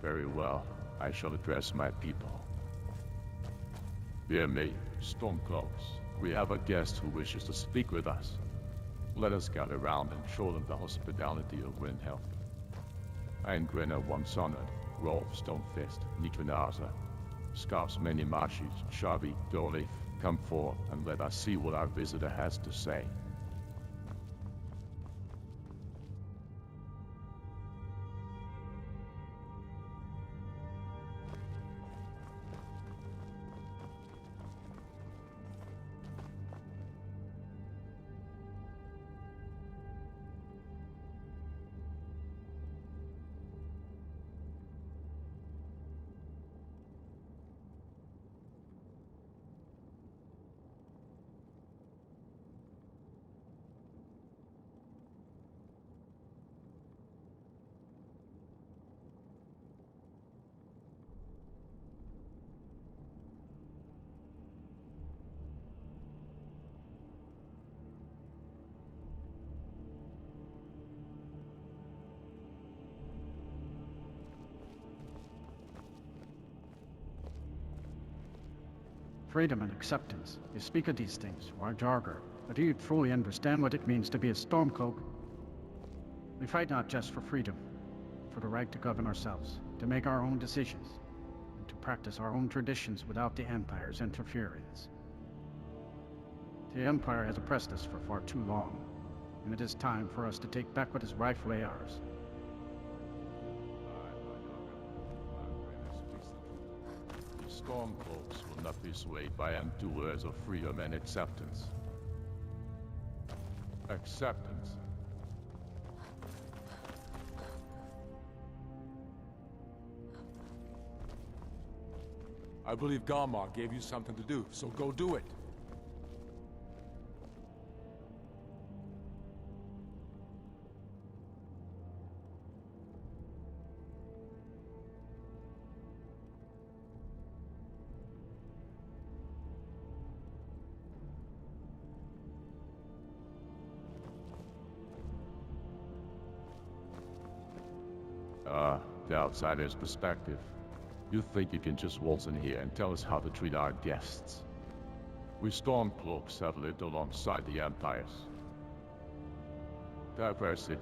Very well. I shall address my people. Dear me, Stormcloaks, we have a guest who wishes to speak with us. Let us gather round and show them the hospitality of Windhelm. Angrenna once honored, Rolf Stonefist, Nitrinaza, Scarf's many marshes, Shavi, Dolif, come forth and let us see what our visitor has to say. Freedom and acceptance. You speak of these things, our jargon, but do you truly understand what it means to be a Stormcloak? We fight not just for freedom, for the right to govern ourselves, to make our own decisions, and to practice our own traditions without the Empire's interference. The Empire has oppressed us for far too long, and it is time for us to take back what is rightfully ours. Stormcloaks will not be swayed by endurers of freedom and acceptance. Acceptance. I believe Galmar gave you something to do, so go do it. The outsider's perspective. You think you can just waltz in here and tell us how to treat our guests? We Stormcloaks have lived alongside the Empires. Diversity.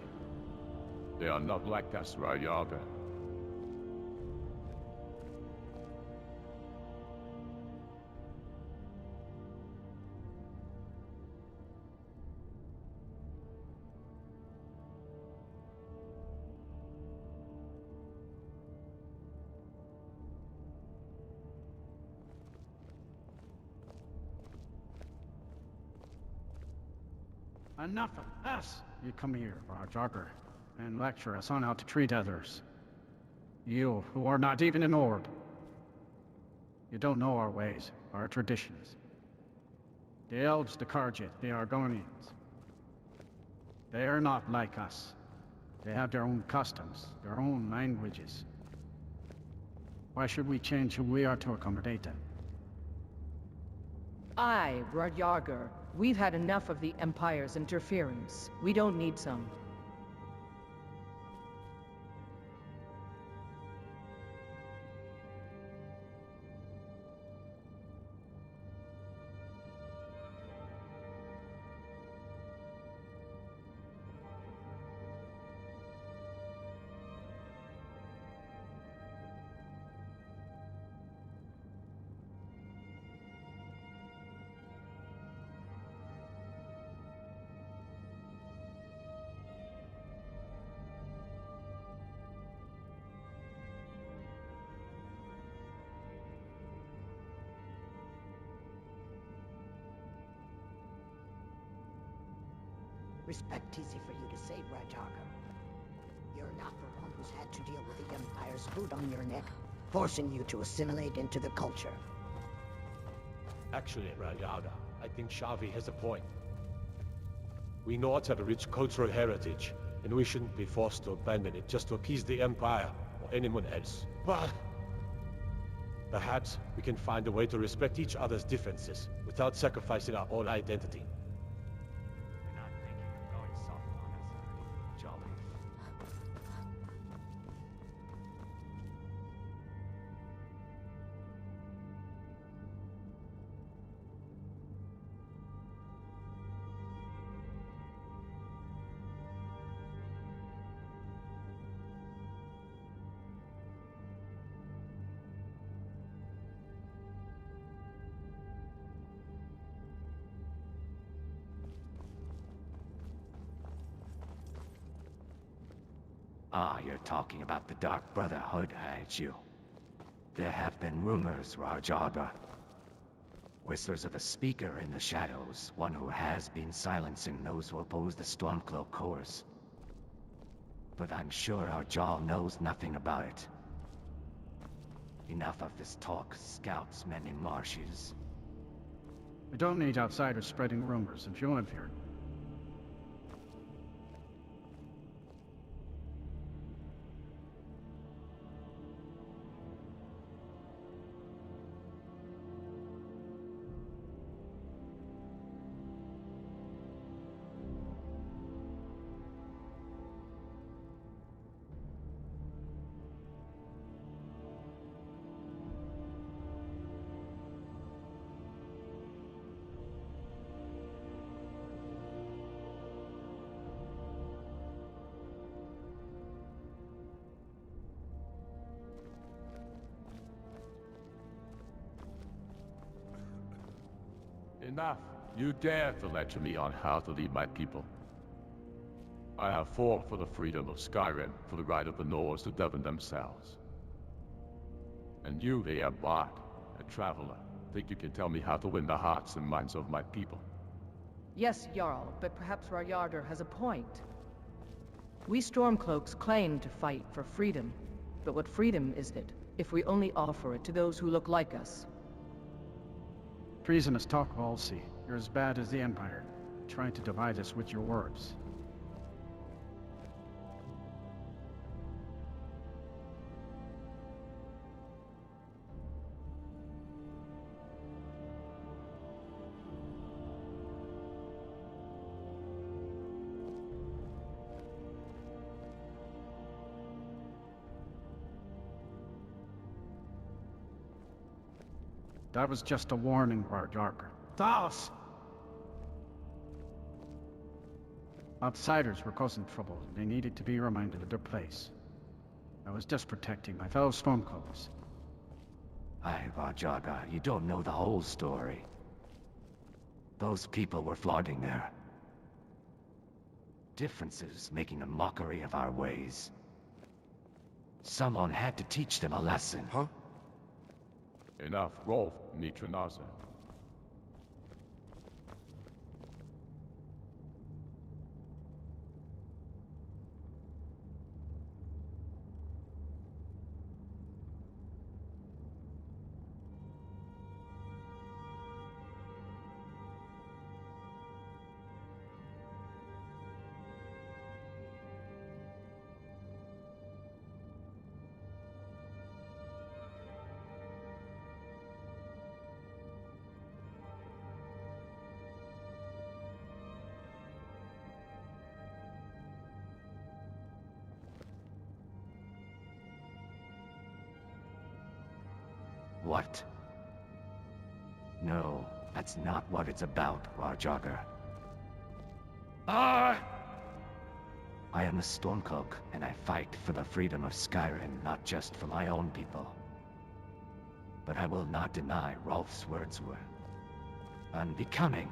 They are not like us, Rayaga. Enough of us! You come here, Rajagar, and lecture us on how to treat others. You, who are not even an Ord. You don't know our ways, our traditions. The Elves, the Kharjit, the Argonians. They are not like us. They have their own customs, their own languages. Why should we change who we are to accommodate them? Aye, Rudyarger. We've had enough of the Empire's interference. We don't need some. Respect easy for you to say, Rajaga. You're not the one who's had to deal with the Empire's boot on your neck, forcing you to assimilate into the culture. Actually, Rajaga, I think Shavi has a point. We Nords have a rich cultural heritage, and we shouldn't be forced to abandon it just to appease the Empire or anyone else. But perhaps we can find a way to respect each other's differences without sacrificing our own identity. You're not thinking of going soft on us, are you, Jolly? Ah, you're talking about the Dark Brotherhood, aren't you? There have been rumors, Rajagga. Whispers of a speaker in the shadows, one who has been silencing those who oppose the Stormcloak course. But I'm sure our Jarl knows nothing about it. Enough of this talk, scouts mending marshes. We don't need outsiders spreading rumors if you live here. Enough. You dare to lecture me on how to lead my people. I have fought for the freedom of Skyrim, for the right of the Nords to govern themselves. And you, the Bard, a traveler, think you can tell me how to win the hearts and minds of my people? Yes, Jarl, but perhaps Rayardr has a point. We Stormcloaks claim to fight for freedom, but what freedom is it, if we only offer it to those who look like us? Treasonous talk, Halsey. You're as bad as the Empire, trying to divide us with your words. That was just a warning, Rayardr. Thas! Outsiders were causing trouble, and they needed to be reminded of their place. I was just protecting my fellow Stormcloaks. Aye, Rajagga, you don't know the whole story. Those people were flaunting their differences, making a mockery of our ways. Someone had to teach them a lesson. Huh? Enough, Rolf, Nitranaza. What? No, that's not what it's about, Rajagga. I am a Stormcloak, and I fight for the freedom of Skyrim, not just for my own people. But I will not deny Rolf's words were unbecoming.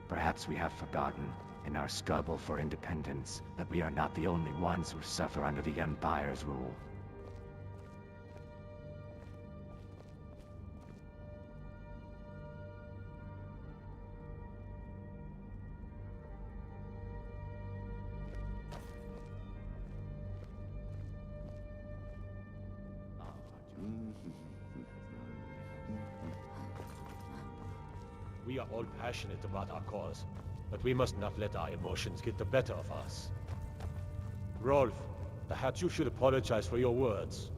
Perhaps we have forgotten, in our struggle for independence, that we are not the only ones who suffer under the Empire's rule. We are all passionate about our cause, but we must not let our emotions get the better of us. Rolf, perhaps you should apologize for your words.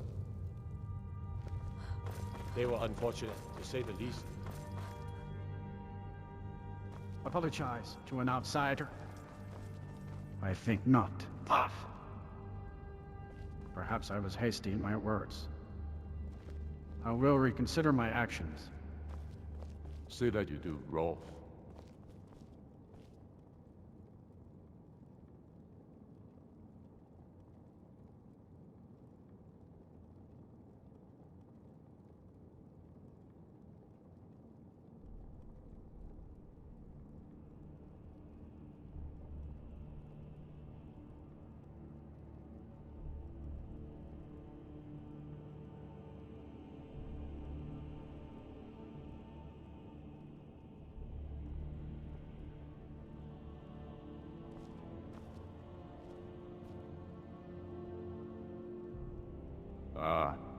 They were unfortunate, to say the least. Apologize to an outsider? I think not. Perhaps I was hasty in my words. I will reconsider my actions. Say that you do, Rolf.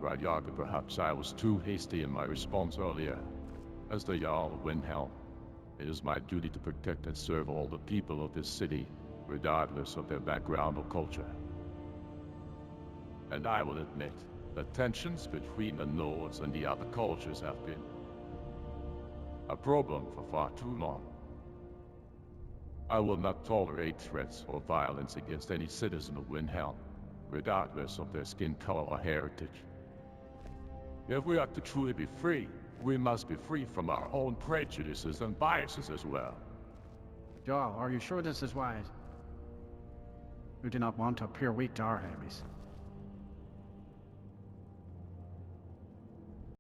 Radyaga, perhaps I was too hasty in my response earlier. As the Jarl of Windhelm, it is my duty to protect and serve all the people of this city, regardless of their background or culture. And I will admit, the tensions between the Nords and the other cultures have been a problem for far too long. I will not tolerate threats or violence against any citizen of Windhelm, regardless of their skin color or heritage. If we are to truly be free, we must be free from our own prejudices and biases as well. Jarl, are you sure this is wise? We do not want to appear weak to our enemies.